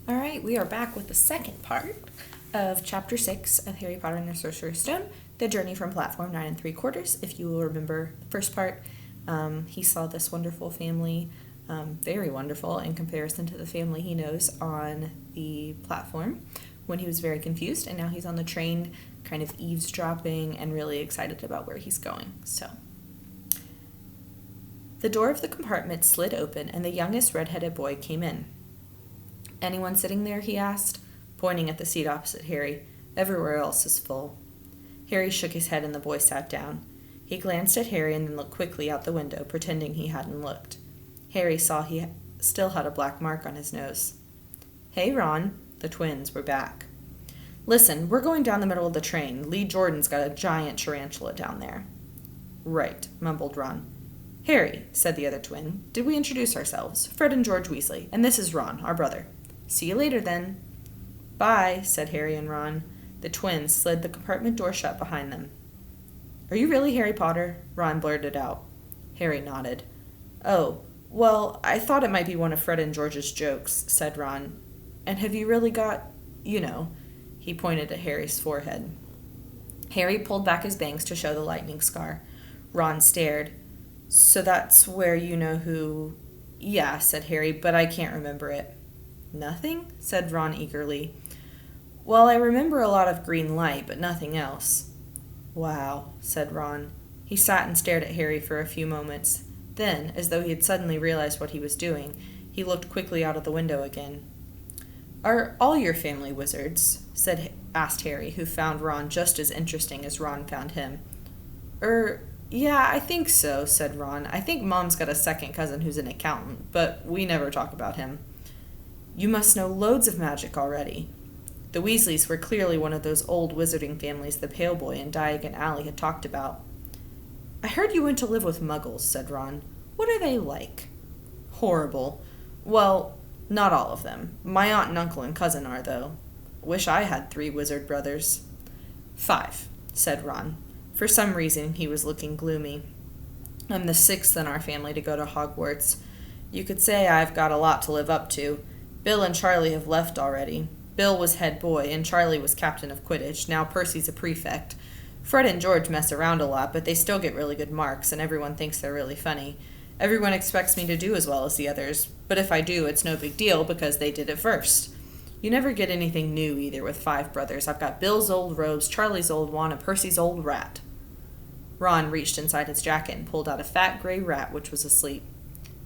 All right, we are back with the second part of Chapter 6 of Harry Potter and the Sorcerer's Stone, The Journey from Platform 9 3/4. If you will remember the first part, he saw this wonderful family, very wonderful in comparison to the family he knows on the platform when he was very confused, and now he's on the train kind of eavesdropping and really excited about where he's going. So, the door of the compartment slid open and the youngest red-headed boy came in. "Anyone sitting there?" he asked, pointing at the seat opposite Harry. "Everywhere else is full." Harry shook his head and the boy sat down. He glanced at Harry and then looked quickly out the window, pretending he hadn't looked. Harry saw he still had a black mark on his nose. "Hey, Ron." The twins were back. "Listen, we're going down the middle of the train. Lee Jordan's got a giant tarantula down there." "Right," mumbled Ron. "Harry," said the other twin, "did we introduce ourselves? Fred and George Weasley, and this is Ron, our brother." "See you later, then." "Bye," said Harry and Ron. The twins slid the compartment door shut behind them. "Are you really Harry Potter?" Ron blurted out. Harry nodded. "Oh, well, I thought it might be one of Fred and George's jokes," said Ron. "And have you really got, you know," he pointed at Harry's forehead. Harry pulled back his bangs to show the lightning scar. Ron stared. "So that's where you know who—" "Yeah," said Harry, "but I can't remember it." "Nothing?" said Ron eagerly. "Well, I remember a lot of green light, but nothing else." "Wow," said Ron. He sat and stared at Harry for a few moments. Then, as though he had suddenly realized what he was doing, he looked quickly out of the window again. "Are all your family wizards?" asked Harry, who found Ron just as interesting as Ron found him. Yeah, I think so," said Ron. "I think Mom's got a second cousin who's an accountant, but we never talk about him." "You must know loads of magic already." The Weasleys were clearly one of those old wizarding families the Pale Boy and Diagon Alley had talked about. "I heard you went to live with Muggles," said Ron. "What are they like?" "Horrible. Well, not all of them. My aunt and uncle and cousin are, though. Wish I had 3 wizard brothers." "5, said Ron. For some reason, he was looking gloomy. "I'm the 6th in our family to go to Hogwarts. You could say I've got a lot to live up to. Bill and Charlie have left already. Bill was head boy, and Charlie was captain of Quidditch. Now Percy's a prefect. Fred and George mess around a lot, but they still get really good marks, and everyone thinks they're really funny. Everyone expects me to do as well as the others, but if I do, it's no big deal because they did it first. You never get anything new either with 5 brothers. I've got Bill's old robes, Charlie's old wand, and Percy's old rat." Ron reached inside his jacket and pulled out a fat gray rat which was asleep.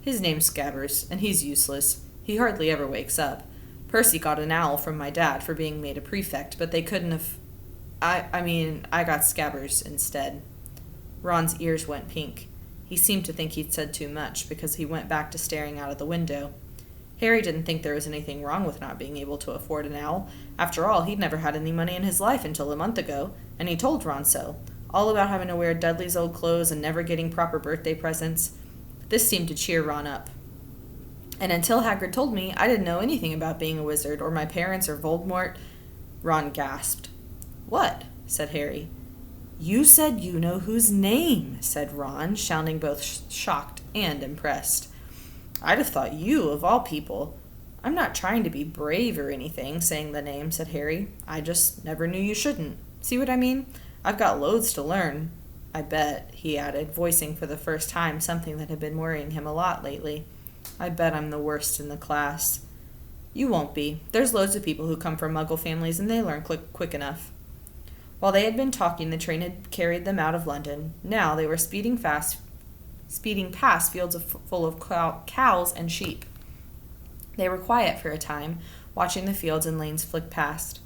"His name's Scabbers, and he's useless. He hardly ever wakes up. Percy got an owl from my dad for being made a prefect, but they couldn't have... I got Scabbers instead." Ron's ears went pink. He seemed to think he'd said too much, because he went back to staring out of the window. Harry didn't think there was anything wrong with not being able to afford an owl. After all, he'd never had any money in his life until a month ago, and he told Ron so. All about having to wear Dudley's old clothes and never getting proper birthday presents. This seemed to cheer Ron up. "And until Hagrid told me, I didn't know anything about being a wizard, or my parents, or Voldemort." Ron gasped. "What?" said Harry. "You said you know whose name," said Ron, sounding both shocked and impressed. "I'd have thought you, of all people." "I'm not trying to be brave or anything, saying the name," said Harry. "I just never knew you shouldn't. See what I mean? I've got loads to learn. I bet," he added, voicing for the first time something that had been worrying him a lot lately. "I bet I'm the worst in the class." "You won't be. There's loads of people who come from Muggle families, and they learn quick enough." While they had been talking, the train had carried them out of London. Now they were speeding past fields full of cows and sheep. They were quiet for a time, watching the fields and lanes flick past.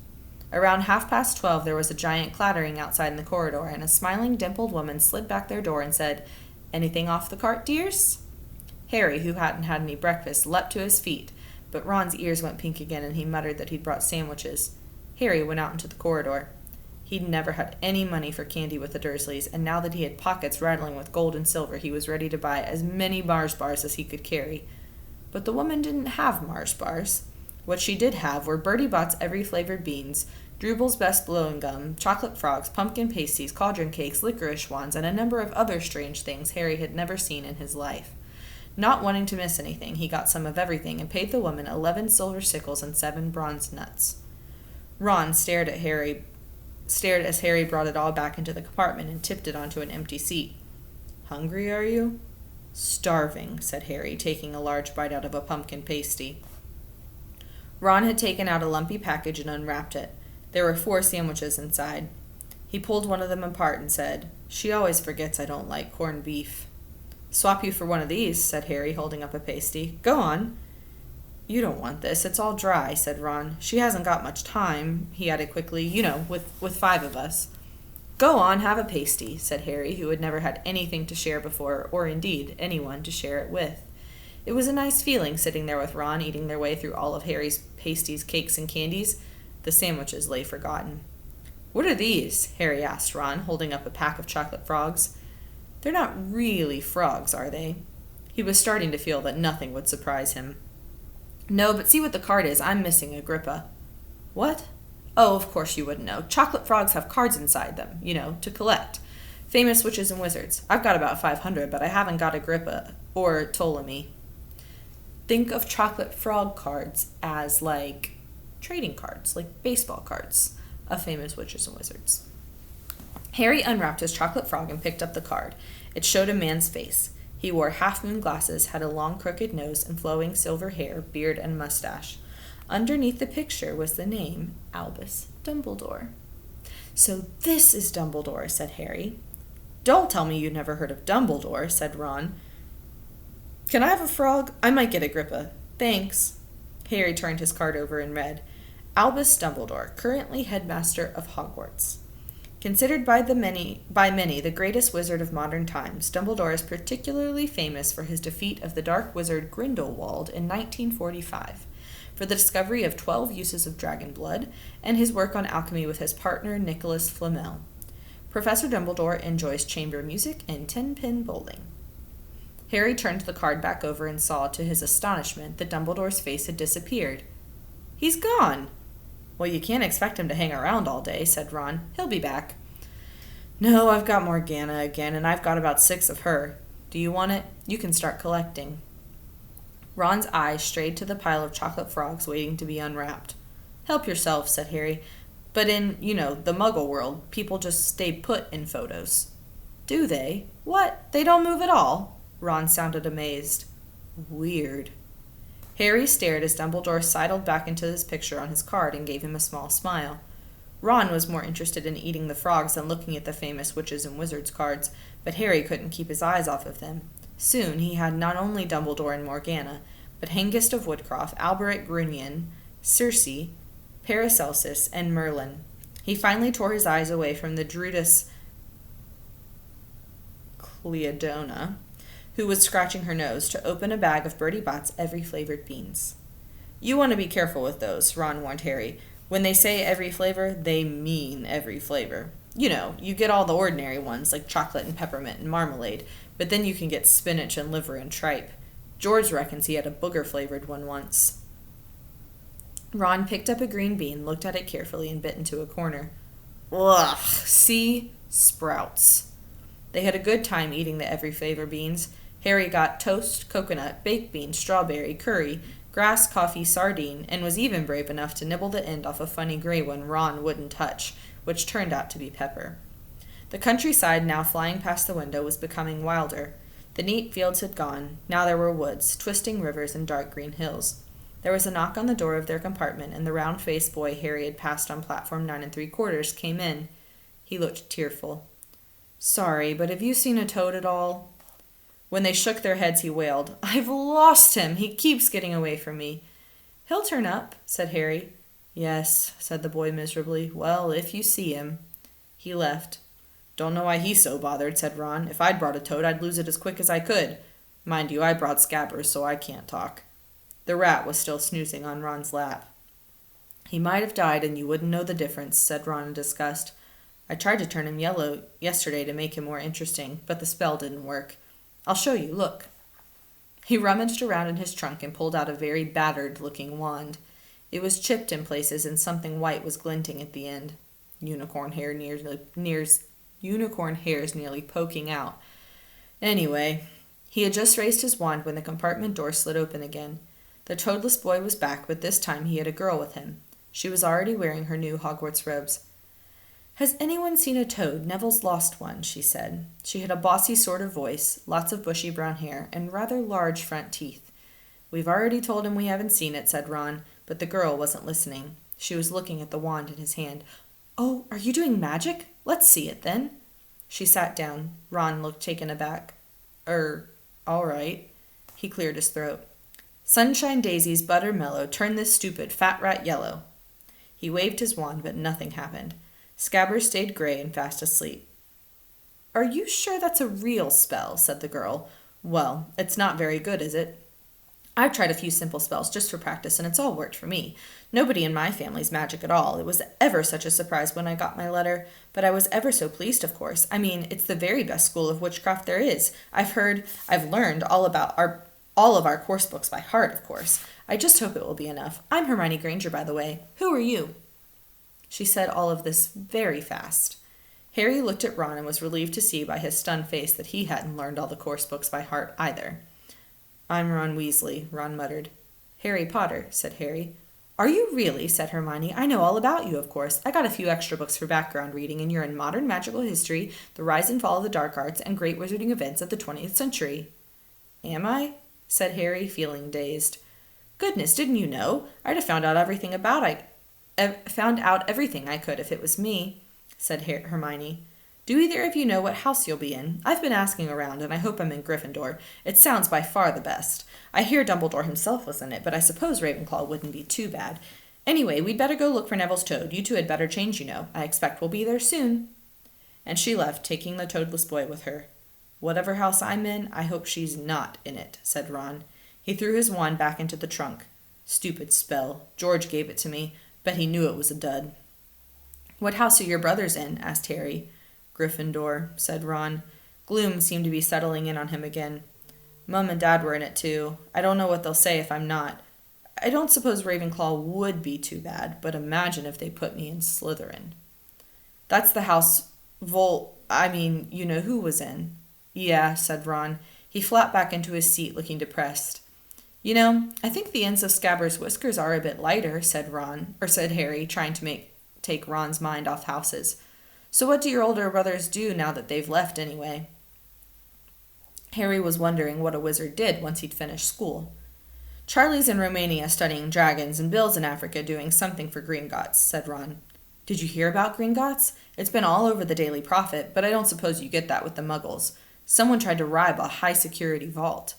Around 12:30, there was a giant clattering outside in the corridor, and a smiling, dimpled woman slid back their door and said, "Anything off the cart, dears?" Harry, who hadn't had any breakfast, leapt to his feet, but Ron's ears went pink again, and he muttered that he'd brought sandwiches. Harry went out into the corridor. He'd never had any money for candy with the Dursleys, and now that he had pockets rattling with gold and silver, he was ready to buy as many Mars bars as he could carry. But the woman didn't have Mars bars. What she did have were Bertie Bott's every flavored beans, Drubel's best blowing gum, chocolate frogs, pumpkin pasties, cauldron cakes, licorice wands, and a number of other strange things Harry had never seen in his life. Not wanting to miss anything, he got some of everything and paid the woman 11 silver sickles and 7 bronze nuts. Ron stared as Harry brought it all back into the compartment and tipped it onto an empty seat. "Hungry, are you?" "Starving," said Harry, taking a large bite out of a pumpkin pasty. Ron had taken out a lumpy package and unwrapped it. There were 4 sandwiches inside. He pulled one of them apart and said, "She always forgets I don't like corned beef." "Swap you for one of these," said Harry, holding up a pasty. "Go on." "You don't want this. It's all dry," said Ron. "She hasn't got much time," he added quickly, with 5 of us. "Go on, have a pasty," said Harry, who had never had anything to share before, or indeed anyone to share it with. It was a nice feeling sitting there with Ron, eating their way through all of Harry's pasties, cakes, and candies. The sandwiches lay forgotten. "What are these?" Harry asked Ron, holding up a pack of chocolate frogs. "They're not really frogs, are they?" He was starting to feel that nothing would surprise him. "No, but see what the card is. I'm missing Agrippa." "What?" "Oh, of course you wouldn't know. Chocolate frogs have cards inside them, to collect. Famous witches and wizards. I've got about 500, but I haven't got Agrippa or Ptolemy." Think of chocolate frog cards as like trading cards, like baseball cards of famous witches and wizards. Harry unwrapped his chocolate frog and picked up the card. It showed a man's face. He wore half-moon glasses, had a long crooked nose, and flowing silver hair, beard, and mustache. Underneath the picture was the name Albus Dumbledore. "So this is Dumbledore," said Harry. "Don't tell me you've never heard of Dumbledore," said Ron. "Can I have a frog? I might get Agrippa. Thanks." Harry turned his card over and read, "Albus Dumbledore, currently headmaster of Hogwarts. Considered by many the greatest wizard of modern times, Dumbledore is particularly famous for his defeat of the dark wizard Grindelwald in 1945, for the discovery of 12 uses of dragon blood, and his work on alchemy with his partner Nicholas Flamel. Professor Dumbledore enjoys chamber music and 10-pin bowling." Harry turned the card back over and saw, to his astonishment, that Dumbledore's face had disappeared. "He's gone." "Well, you can't expect him to hang around all day," said Ron. "He'll be back." "No, I've got Morgana again, and I've got about 6 of her. Do you want it? You can start collecting." Ron's eyes strayed to the pile of chocolate frogs waiting to be unwrapped. "Help yourself," said Harry. "But in, the Muggle world, people just stay put in photos." "Do they? What? They don't move at all?" Ron sounded amazed. "Weird." Harry stared as Dumbledore sidled back into his picture on his card and gave him a small smile. Ron was more interested in eating the frogs than looking at the famous witches and wizards cards, but Harry couldn't keep his eyes off of them. Soon he had not only Dumbledore and Morgana, but Hengist of Woodcroft, Alberic Grunion, Circe, Paracelsus, and Merlin. He finally tore his eyes away from the Druidess Cleodona, who was scratching her nose, to open a bag of Bertie Bott's every flavored beans. "You want to be careful with those," Ron warned Harry. "When they say every flavor, they mean every flavor. You get all the ordinary ones, like chocolate and peppermint and marmalade, but then you can get spinach and liver and tripe. George reckons he had a booger-flavored one once." Ron picked up a green bean, looked at it carefully, and bit into a corner. "Ugh, see? Sprouts." They had a good time eating the every flavor beans. Harry got toast, coconut, baked beans, strawberry, curry, grass, coffee, sardine, and was even brave enough to nibble the end off a funny gray one Ron wouldn't touch, which turned out to be pepper. The countryside, now flying past the window, was becoming wilder. The neat fields had gone. Now there were woods, twisting rivers, and dark green hills. There was a knock on the door of their compartment, and the round-faced boy Harry had passed on platform 9 3/4 came in. He looked tearful. "Sorry, but have you seen a toad at all?" When they shook their heads, he wailed, "I've lost him! He keeps getting away from me." "He'll turn up," said Harry. "Yes," said the boy miserably. "Well, if you see him." He left. "Don't know why he's so bothered," said Ron. "If I'd brought a toad, I'd lose it as quick as I could. Mind you, I brought Scabbers, so I can't talk." The rat was still snoozing on Ron's lap. "He might have died, and you wouldn't know the difference," said Ron in disgust. "I tried to turn him yellow yesterday to make him more interesting, but the spell didn't work. I'll show you, look." He rummaged around in his trunk and pulled out a very battered-looking wand. It was chipped in places, and something white was glinting at the end. Unicorn hairs nearly poking out. "Anyway, He had just raised his wand when the compartment door slid open again. The toadless boy was back, but this time he had a girl with him. She was already wearing her new Hogwarts robes. "Has anyone seen a toad? Neville's lost one," she said. She had a bossy sort of voice, lots of bushy brown hair, and rather large front teeth. "We've already told him we haven't seen it," said Ron, but the girl wasn't listening. She was looking at the wand in his hand. "Oh, are you doing magic? Let's see it, then." She sat down. Ron looked taken aback. All right." He cleared his throat. "Sunshine daisies, butter mellow, turn this stupid fat rat yellow." He waved his wand, but nothing happened. Scabbers stayed gray and fast asleep. "Are you sure that's a real spell?" said the girl. "Well, it's not very good, is it?" "I've tried a few simple spells just for practice, and it's all worked for me. Nobody in my family's magic at all. It was ever such a surprise when I got my letter, but I was ever so pleased, of course. I mean, it's the very best school of witchcraft there is. I've learned all of our course books by heart, of course. I just hope it will be enough. I'm Hermione Granger, by the way. Who are you?" She said all of this very fast. Harry looked at Ron and was relieved to see by his stunned face that he hadn't learned all the course books by heart either. "I'm Ron Weasley," Ron muttered. "Harry Potter," said Harry. "Are you really?" said Hermione. "I know all about you, of course. I got a few extra books for background reading, and you're in modern magical history, the rise and fall of the dark arts, and great wizarding events of the 20th century. "Am I?" said Harry, feeling dazed. "Goodness, didn't you know? I'd have found out everything I could if it was me," said Hermione. "Do either of you know what house you'll be in? I've been asking around, and I hope I'm in Gryffindor. It sounds by far the best. I hear Dumbledore himself was in it, but I suppose Ravenclaw wouldn't be too bad. Anyway, we'd better go look for Neville's toad. You two had better change, you know. I expect we'll be there soon." And she left, taking the toadless boy with her. "Whatever house I'm in, I hope she's not in it," said Ron. He threw his wand back into the trunk. "Stupid spell. George gave it to me. Bet he knew it was a dud." "What house are your brothers in?" asked Harry. "Gryffindor," said Ron. Gloom seemed to be settling in on him again. "Mum and Dad were in it too. I don't know what they'll say if I'm not. I don't suppose Ravenclaw would be too bad, but imagine if they put me in Slytherin." "That's the house you-know-who was in." "Yeah," said Ron. He flopped back into his seat, looking depressed. "You know, I think the ends of Scabbers' whiskers are a bit lighter," said Harry, trying to take Ron's mind off houses. "So what do your older brothers do now that they've left, anyway?" Harry was wondering what a wizard did once he'd finished school. "Charlie's in Romania studying dragons, and Bill's in Africa doing something for Gringotts," said Ron. "Did you hear about Gringotts? It's been all over the Daily Prophet, but I don't suppose you get that with the Muggles. Someone tried to rob a high-security vault."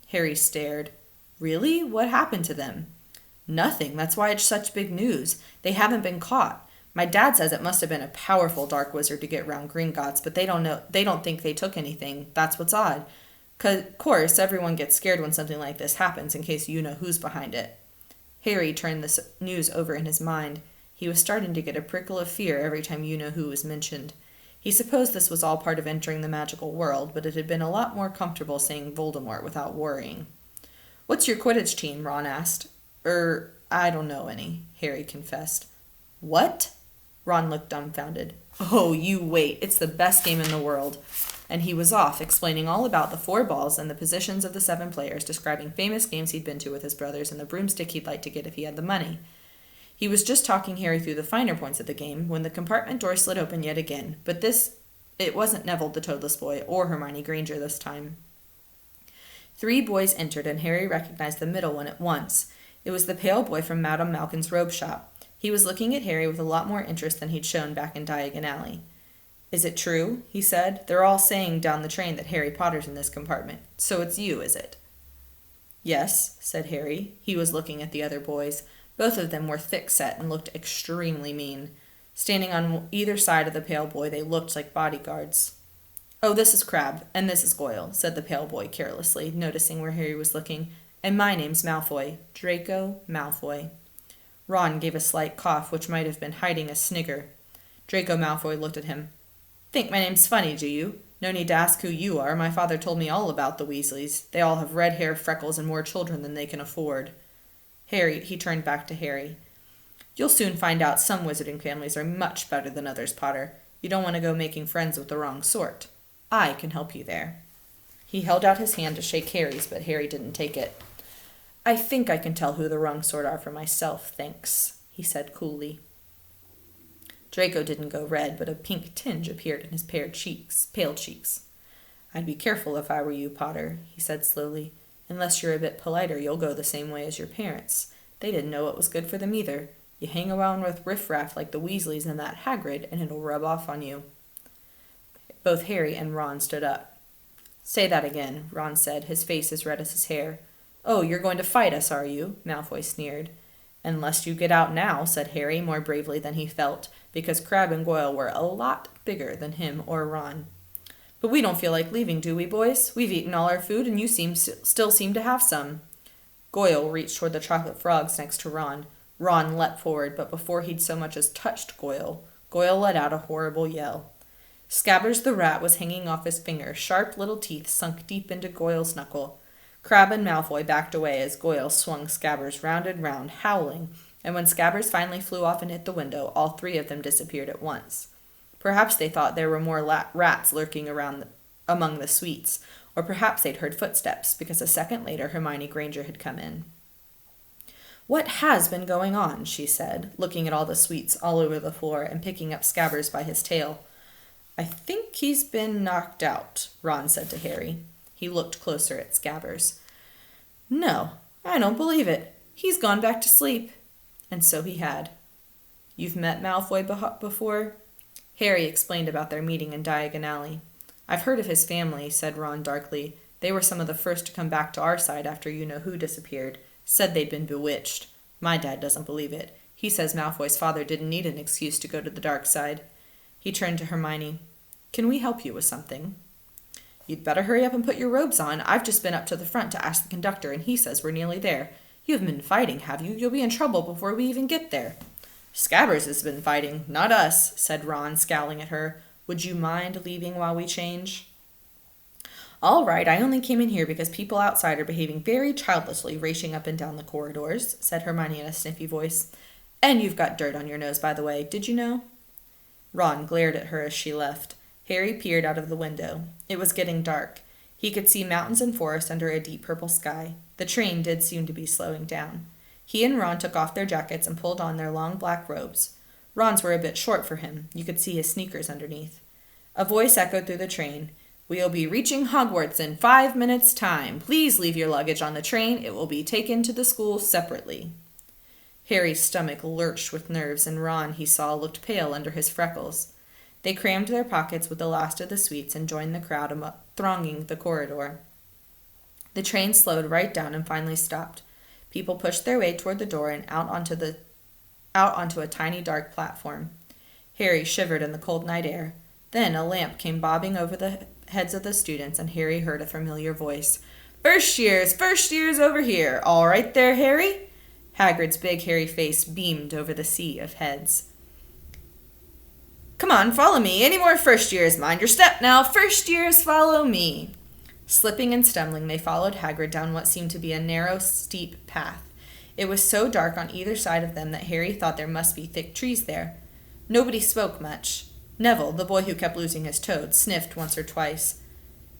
Harry stared. "Really? What happened to them?" "Nothing. That's why it's such big news. They haven't been caught. My dad says it must have been a powerful dark wizard to get round Gringotts, but they don't think they took anything. That's what's odd. 'Cause, course, everyone gets scared when something like this happens in case you know who's behind it." Harry turned this news over in his mind. He was starting to get a prickle of fear every time you know who was mentioned. He supposed this was all part of entering the magical world, but it had been a lot more comfortable saying Voldemort without worrying. "What's your Quidditch team?" Ron asked. I don't know any," Harry confessed. "What?" Ron looked dumbfounded. "Oh, you wait. It's the best game in the world." And he was off, explaining all about the 4 balls and the positions of the 7 players, describing famous games he'd been to with his brothers and the broomstick he'd like to get if he had the money. He was just talking Harry through the finer points of the game when the compartment door slid open yet again, but it wasn't Neville the toadless boy or Hermione Granger this time. 3 boys entered, and Harry recognized the middle one at once. It was the pale boy from Madame Malkin's robe shop. He was looking at Harry with a lot more interest than he'd shown back in Diagon Alley. "Is it true?" he said. "They're all saying down the train that Harry Potter's in this compartment. So it's you, is it?" "Yes," said Harry. He was looking at the other boys. Both of them were thick-set and looked extremely mean. Standing on either side of the pale boy, they looked like bodyguards. "Oh, this is Crabbe, and this is Goyle," said the pale boy carelessly, noticing where Harry was looking. "And my name's Malfoy. Draco Malfoy." Ron gave a slight cough, which might have been hiding a snigger. Draco Malfoy looked at him. "Think my name's funny, do you? No need to ask who you are. My father told me all about the Weasleys. They all have red hair, freckles, and more children than they can afford." He turned back to Harry. "You'll soon find out some wizarding families are much better than others, Potter. You don't want to go making friends with the wrong sort. I can help you there." He held out his hand to shake Harry's, but Harry didn't take it. "I think I can tell who the wrong sort are for myself, thanks," he said coolly. Draco didn't go red, but a pink tinge appeared in his pale cheeks. "I'd be careful if I were you, Potter," he said slowly. "Unless you're a bit politer, you'll go the same way as your parents. They didn't know what was good for them either. You hang around with riffraff like the Weasleys and that Hagrid, and it'll rub off on you." Both Harry and Ron stood up. "Say that again," Ron said, his face as red as his hair. "Oh, you're going to fight us, are you?" Malfoy sneered. "Unless you get out now," said Harry, more bravely than he felt, because Crabbe and Goyle were a lot bigger than him or Ron. "But we don't feel like leaving, do we, boys? We've eaten all our food, and you still seem to have some." Goyle reached toward the chocolate frogs next to Ron. Ron leapt forward, but before he'd so much as touched Goyle, Goyle let out a horrible yell. Scabbers the rat was hanging off his finger, sharp little teeth sunk deep into Goyle's knuckle. Crabbe and Malfoy backed away as Goyle swung Scabbers round and round, howling, and when Scabbers finally flew off and hit the window, all three of them disappeared at once. Perhaps they thought there were more rats lurking around among the sweets, or perhaps they'd heard footsteps, because a second later Hermione Granger had come in. "What has been going on?" she said, looking at all the sweets all over the floor and picking up Scabbers by his tail. "I think he's been knocked out," Ron said to Harry. He looked closer at Scabbers. "No, I don't believe it. He's gone back to sleep." And so he had. "You've met Malfoy before?" Harry explained about their meeting in Diagon Alley. "I've heard of his family," said Ron darkly. "They were some of the first to come back to our side after you-know-who disappeared. Said they'd been bewitched. My dad doesn't believe it. He says Malfoy's father didn't need an excuse to go to the dark side." He turned to Hermione. "Can we help you with something?" "You'd better hurry up and put your robes on. I've just been up to the front to ask the conductor, and he says we're nearly there. You haven't been fighting, have you? You'll be in trouble before we even get there." "Scabbers has been fighting, not us," said Ron, scowling at her. "Would you mind leaving while we change?" "All right, I only came in here because people outside are behaving very childishly, racing up and down the corridors," said Hermione in a sniffy voice. "And you've got dirt on your nose, by the way. Did you know?" Ron glared at her as she left. Harry peered out of the window. It was getting dark. He could see mountains and forest under a deep purple sky. The train did seem to be slowing down. He and Ron took off their jackets and pulled on their long black robes. Ron's were a bit short for him. You could see his sneakers underneath. A voice echoed through the train. "We'll be reaching Hogwarts in 5 minutes' time. Please leave your luggage on the train. It will be taken to the school separately." Harry's stomach lurched with nerves, and Ron, he saw, looked pale under his freckles. They crammed their pockets with the last of the sweets and joined the crowd thronging the corridor. The train slowed right down and finally stopped. People pushed their way toward the door and out onto a tiny dark platform. Harry shivered in the cold night air. Then a lamp came bobbing over the heads of the students, and Harry heard a familiar voice. First years over here. All right there, Harry?" Hagrid's big hairy face beamed over the sea of heads. "Come on, follow me. Any more first years? Mind your step now. First years, follow me." Slipping and stumbling, they followed Hagrid down what seemed to be a narrow, steep path. It was so dark on either side of them that Harry thought there must be thick trees there. Nobody spoke much. Neville, the boy who kept losing his toad, sniffed once or twice.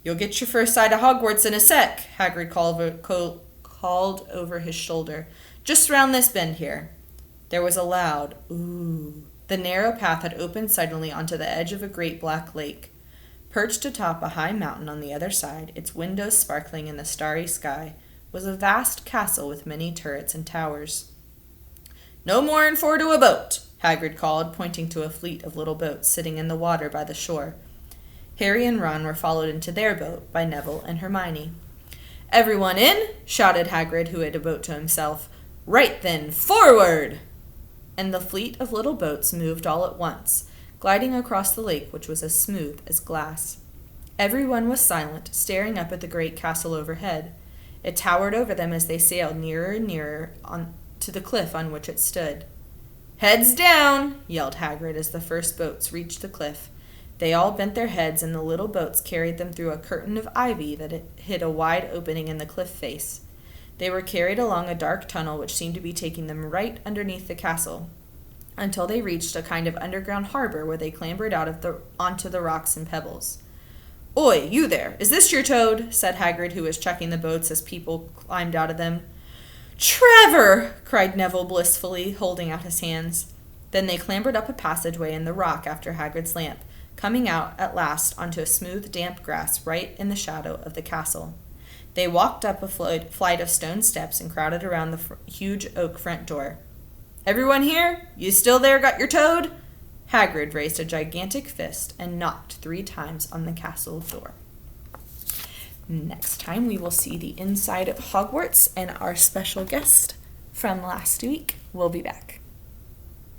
"You'll get your first sight of Hogwarts in a sec," Hagrid called over his shoulder. "Just round this bend here." There was a loud ooh. The narrow path had opened suddenly onto the edge of a great black lake. Perched atop a high mountain on the other side, its windows sparkling in the starry sky, was a vast castle with many turrets and towers. "No more'n 4 to a boat," Hagrid called, pointing to a fleet of little boats sitting in the water by the shore. Harry and Ron were followed into their boat by Neville and Hermione. "Everyone in!" shouted Hagrid, who had a boat to himself. "Right then, forward!" And the fleet of little boats moved all at once, gliding across the lake, which was as smooth as glass. Everyone was silent, staring up at the great castle overhead. It towered over them as they sailed nearer and nearer to the cliff on which it stood. "Heads down!" yelled Hagrid as the first boats reached the cliff. They all bent their heads, and the little boats carried them through a curtain of ivy that hid a wide opening in the cliff face. They were carried along a dark tunnel which seemed to be taking them right underneath the castle, until they reached a kind of underground harbor where they clambered onto the rocks and pebbles. "Oi, you there! Is this your toad?" said Hagrid, who was checking the boats as people climbed out of them. "Trevor!" cried Neville blissfully, holding out his hands. Then they clambered up a passageway in the rock after Hagrid's lamp, coming out at last onto a smooth, damp grass right in the shadow of the castle. They walked up a flight of stone steps and crowded around the huge oak front door. "Everyone here? You still there, got your toad?" Hagrid raised a gigantic fist and knocked 3 times on the castle door. Next time we will see the inside of Hogwarts, and our special guest from last week will be back.